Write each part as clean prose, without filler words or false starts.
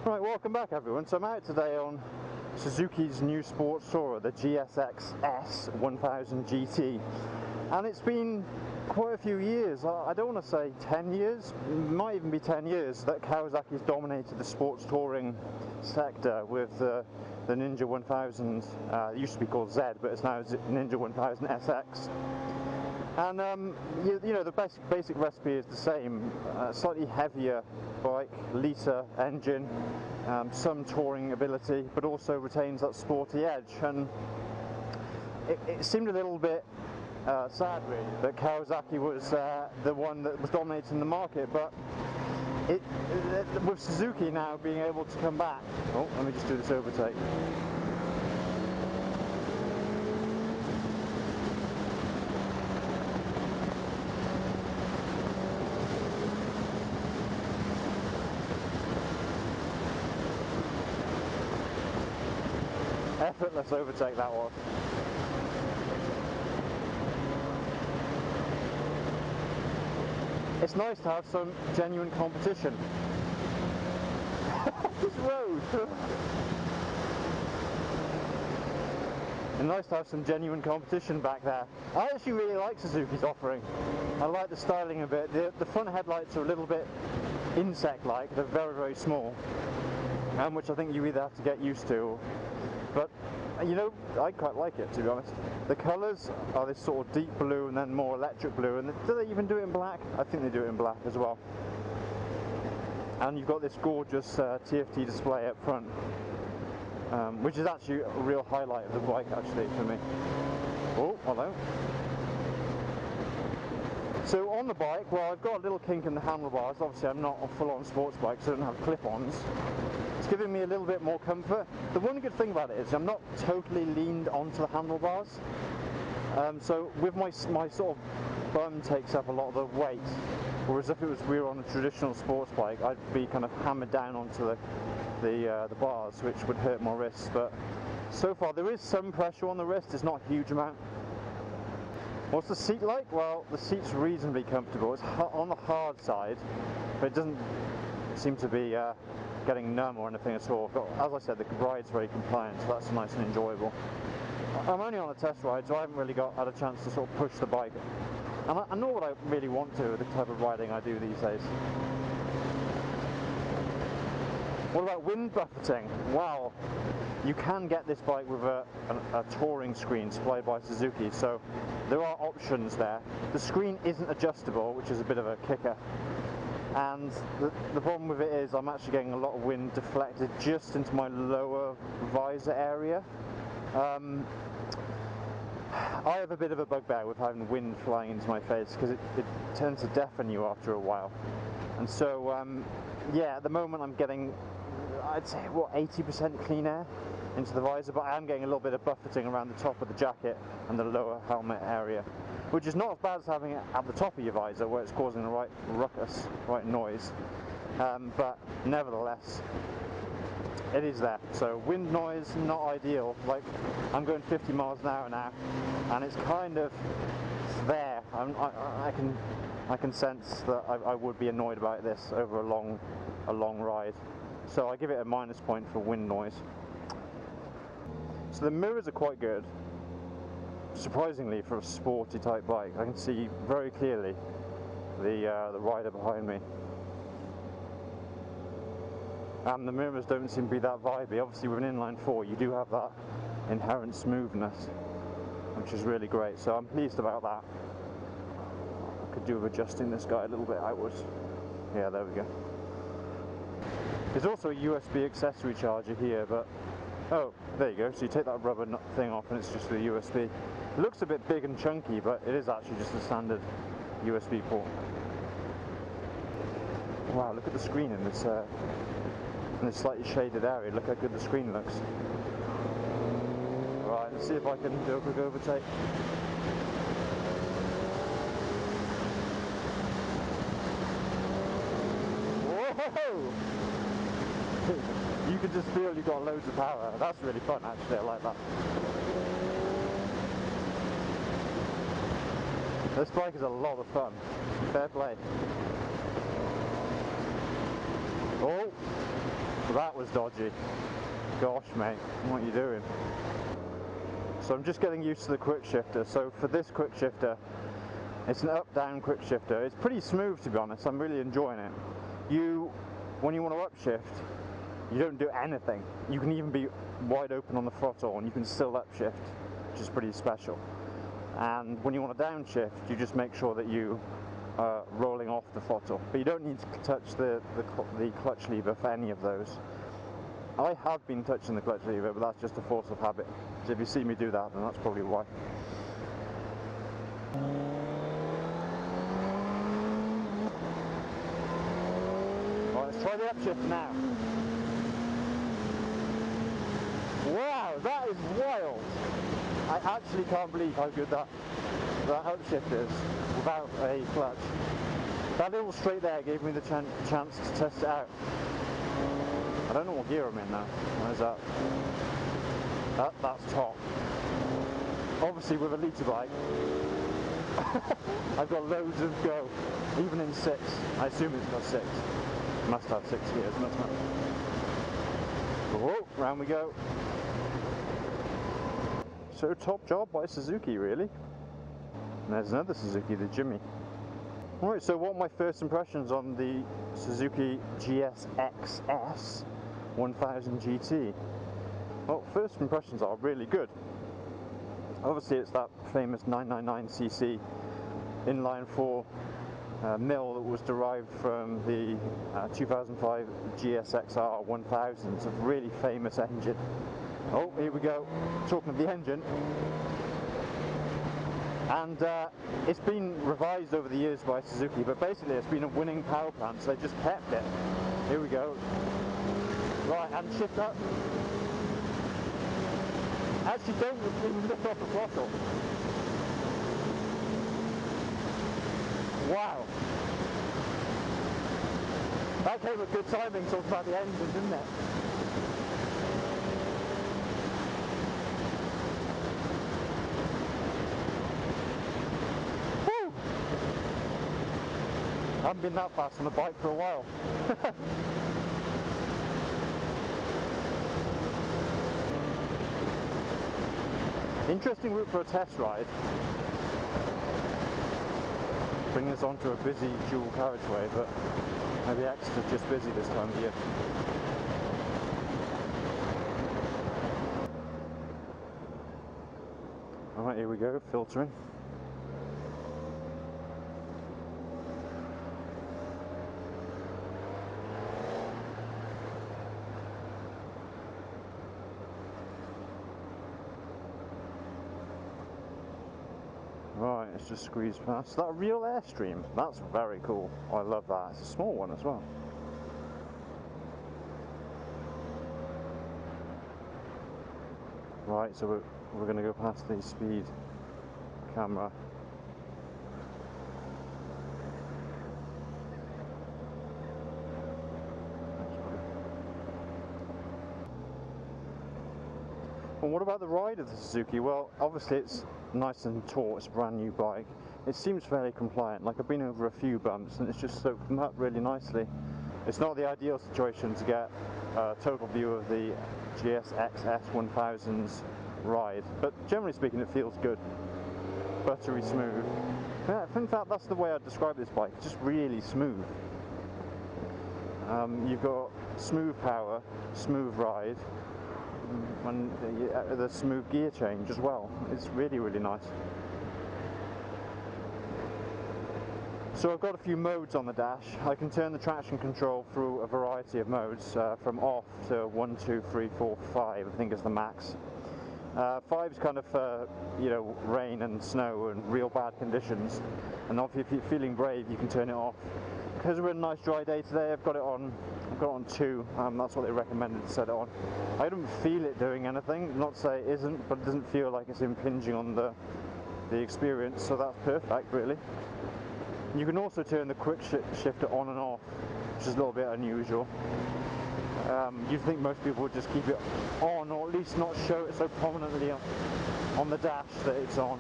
Right, welcome back everyone. So I'm out today on Suzuki's new sports tourer, the GSX-S1000 GT, and it's been quite a few years. I don't want to say 10 years, might even be 10 years that Kawasaki's dominated the sports touring sector with the Ninja 1000. It used to be called Z, but it's now Ninja 1000 SX. And you know, the basic recipe is the same. Slightly heavier bike, litre engine, some touring ability, but also retains that sporty edge. And it seemed a little bit sad, really, that Kawasaki was the one that was dominating the market. But with Suzuki now being able to come back, oh, let me just do this overtake. Effortless overtake that was. It's nice to have some genuine competition. This road! It's nice to have some genuine competition back there. I actually really like Suzuki's offering. I like the styling a bit. The front headlights are a little bit insect-like. They're very, very small. Which I think you either have to get used to. But, you know, I quite like it, to be honest. The colours are this sort of deep blue and then more electric blue. And do they even do it in black? I think they do it in black as well. And you've got this gorgeous TFT display up front, which is actually a real highlight of the bike, actually, for me. Oh, hello. So on the bike, well, I've got a little kink in the handlebars. Obviously, I'm not a full-on sports bike, so I don't have clip-ons. It's giving me a little bit more comfort. The one good thing about it is I'm not totally leaned onto the handlebars. So with my sort of bum takes up a lot of the weight, whereas if we were on a traditional sports bike, I'd be kind of hammered down onto the bars, which would hurt my wrists. But so far there is some pressure on the wrist. It's not a huge amount. What's the seat like? Well, the seat's reasonably comfortable. It's on the hard side, but it doesn't seem to be getting numb or anything at all. But as I said, the ride's very compliant, so that's nice and enjoyable. I'm only on a test ride, so I haven't really had a chance to sort of push the bike. And I know what I really want to with the type of riding I do these days. What about wind buffeting? Wow, you can get this bike with a touring screen supplied by Suzuki, so there are options there. The screen isn't adjustable, which is a bit of a kicker. And the problem with it is I'm actually getting a lot of wind deflected just into my lower visor area. I have a bit of a bugbear with having wind flying into my face because it tends to deafen you after a while. And so, yeah, at the moment I'm getting, I'd say, what, 80% clean air into the visor, but I am getting a little bit of buffeting around the top of the jacket and the lower helmet area, which is not as bad as having it at the top of your visor where it's causing the right ruckus, right noise, but nevertheless it is there. So wind noise, not ideal. Like, I'm going 50 miles an hour now and it's kind of there. I can sense that I would be annoyed about this over a long ride, so I give it a minus point for wind noise. So the mirrors are quite good, surprisingly, for a sporty type bike. I can see very clearly the rider behind me. And the mirrors don't seem to be that vibey. Obviously with an inline 4 you do have that inherent smoothness, which is really great, so I'm pleased about that. I could do with adjusting this guy a little bit outwards. Yeah, there we go. There's also a USB accessory charger here, but oh, there you go. So you take that rubber thing off and it's just the USB. It looks a bit big and chunky, but it is actually just a standard USB port. Wow, look at the screen in this slightly shaded area. Look how good the screen looks. Right, let's see if I can do a quick overtake. Whoa! You can just feel you've got loads of power. That's really fun, actually. I like that. This bike is a lot of fun. Fair play. Oh! That was dodgy. Gosh, mate, what are you doing? So I'm just getting used to the quick shifter. So for this quick shifter, it's an up-down quick shifter. It's pretty smooth, to be honest. I'm really enjoying it. When you want to upshift, you don't do anything. You can even be wide open on the throttle and you can still upshift, which is pretty special. And when you want to downshift, you just make sure that you are rolling off the throttle. But you don't need to touch the clutch lever for any of those. I have been touching the clutch lever, but that's just a force of habit. So if you see me do that, then that's probably why. Right, let's try the upshift now. Wow, that is wild! I actually can't believe how good that upshift is without a clutch. That little straight there gave me the chance to test it out. I don't know what gear I'm in now. Where's that? That's top. Obviously with a litre bike, I've got loads of go, even in 6. I assume it's got 6. It must have 6 gears, mustn't it? Whoa, round we go. So top job by Suzuki, really. And there's another Suzuki, the Jimmy. Alright, so what are my first impressions on the Suzuki GSX-S1000 GT? Well, first impressions are really good. Obviously it's that famous 999cc inline 4 mill that was derived from the 2005 GSX-R1000. It's a really famous engine. Oh, here we go, talking of the engine. And it's been revised over the years by Suzuki, but basically it's been a winning power plant, so they just kept it. Here we go. Right, and shift up. Actually don't even lift off the throttle. Wow. That came at good timing, talking about the engine, didn't it? Woo! I haven't been that fast on a bike for a while. Interesting route for a test ride. Bring this onto a busy dual carriageway, but maybe X is just busy this time of year. Alright, here we go, filtering. Right, it's just squeezed past. Is that a real Airstream? That's very cool. I love that. It's a small one as well. Right, so we're going to go past the speed camera. And what about the ride of the Suzuki? Well, obviously it's nice and taut, it's a brand new bike. It seems fairly compliant, like I've been over a few bumps and it's just soaked them up really nicely. It's not the ideal situation to get a total view of the GSX-S1000's ride, but generally speaking it feels good. Buttery smooth. Yeah, in fact that's the way I'd describe this bike, it's just really smooth. You've got smooth power, smooth ride, and the smooth gear change as well. It's really, really nice. So I've got a few modes on the dash. I can turn the traction control through a variety of modes, from off to 1, 2, 3, 4, 5, I think is the max. 5's kind of you know, rain and snow and real bad conditions, and if you're feeling brave you can turn it off. Because we're in a nice dry day today, I've got it on 2, that's what they recommended to set it on. I don't feel it doing anything, not to say it isn't, but it doesn't feel like it's impinging on the experience, so that's perfect really. You can also turn the quick shifter on and off, which is a little bit unusual. You'd think most people would just keep it on, or at least not show it so prominently on the dash that it's on.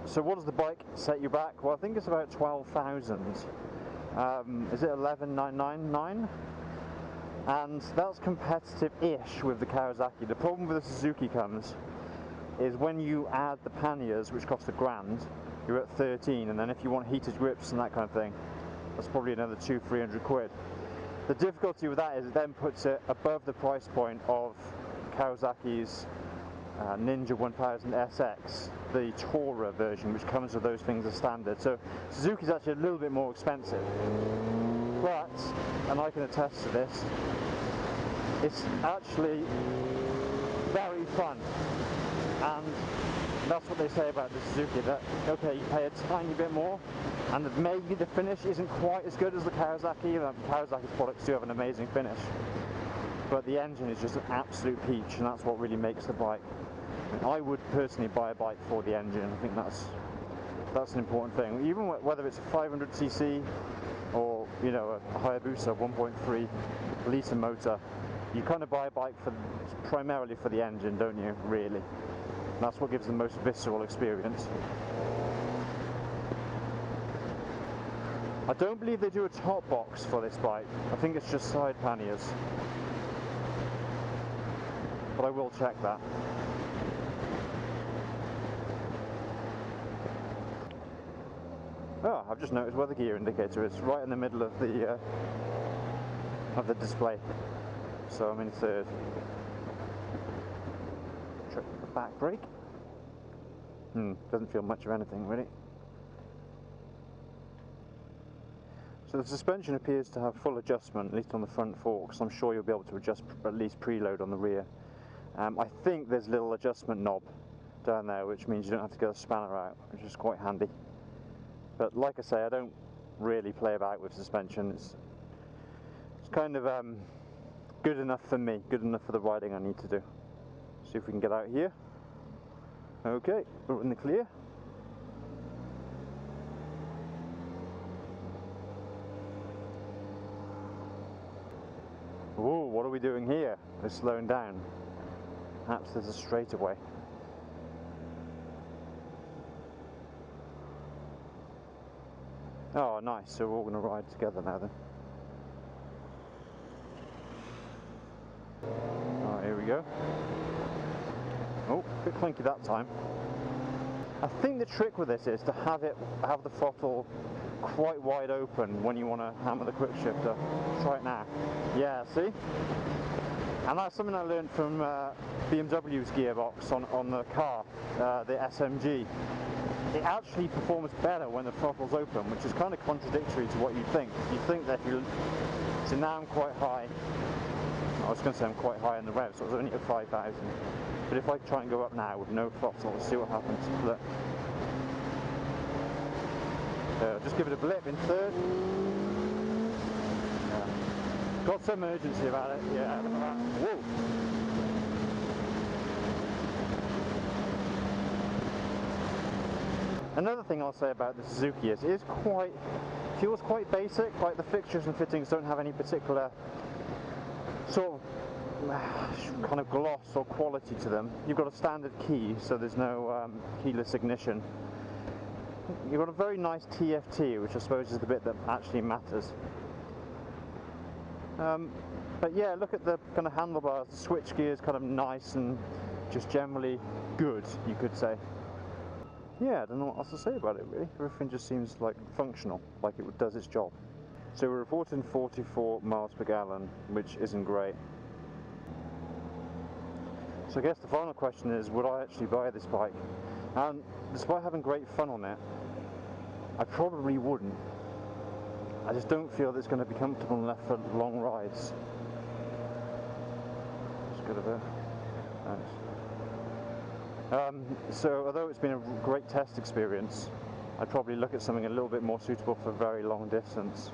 So what does the bike set you back? Well, I think it's about 12,000. Is it 11,999? And that's competitive-ish with the Kawasaki. The problem with the Suzuki comes is when you add the panniers, which cost £1,000, you're at 13, and then if you want heated grips and that kind of thing, that's probably another 200-300 quid. The difficulty with that is it then puts it above the price point of Kawasaki's Ninja 1000sx, the Tourer version, which comes with those things as standard. So Suzuki's actually a little bit more expensive, but, and I can attest to this, it's actually very fun. And that's what they say about the Suzuki, that okay, you pay a tiny bit more and that maybe the finish isn't quite as good as the Kawasaki. Kawasaki's products do have an amazing finish, but the engine is just an absolute peach, and that's what really makes the bike. I would personally buy a bike for the engine. I think that's an important thing. Even whether it's a 500cc or, you know, a Hayabusa 1.3 litre motor, you kind of buy a bike primarily for the engine, don't you, really? And that's what gives the most visceral experience. I don't believe they do a top box for this bike. I think it's just side panniers, but I will check that. Oh, I've just noticed where the gear indicator is, right in the middle of the display. So I'm in third. Check the back brake. Doesn't feel much of anything really. So the suspension appears to have full adjustment, at least on the front forks. I'm sure you'll be able to adjust at least preload on the rear. I think there's a little adjustment knob down there, which means you don't have to get a spanner out, which is quite handy. But like I say, I don't really play about with suspension. It's kind of good enough for me, good enough for the riding I need to do. See if we can get out here. Okay, we're in the clear. Whoa, what are we doing here? We're slowing down. Perhaps there's a straightaway. Oh, nice. So we're all going to ride together now then. Alright, here we go. Oh, a bit clunky that time. I think the trick with this is to have the throttle quite wide open when you want to hammer the quick shifter. Try it now. Yeah, see? And that's something I learned from BMW's gearbox on the car, the SMG. It actually performs better when the throttle's open, which is kind of contradictory to what you think. You think that if you... So now I'm quite high. I was going to say I'm quite high in the rev, so it was only at 5,000. But if I try and go up now with no throttle, let's see what happens. Look. Just give it a blip in third. Yeah. Got some urgency about it. Yeah, look at that. Whoa. Another thing I'll say about the Suzuki is it feels quite basic. Like the fixtures and fittings don't have any particular sort of kind of gloss or quality to them. You've got a standard key, so there's no keyless ignition. You've got a very nice TFT, which I suppose is the bit that actually matters. But yeah, look at the kind of handlebars. The switch gear is kind of nice and just generally good, you could say. Yeah, I don't know what else to say about it really. Everything just seems like functional, like it does its job. So we're reporting 44 miles per gallon, which isn't great. So I guess the final question is, would I actually buy this bike? And despite having great fun on it, I probably wouldn't. I just don't feel that it's going to be comfortable enough for long rides. Just got a bit. Nice. So although it's been a great test experience, I'd probably look at something a little bit more suitable for very long distance.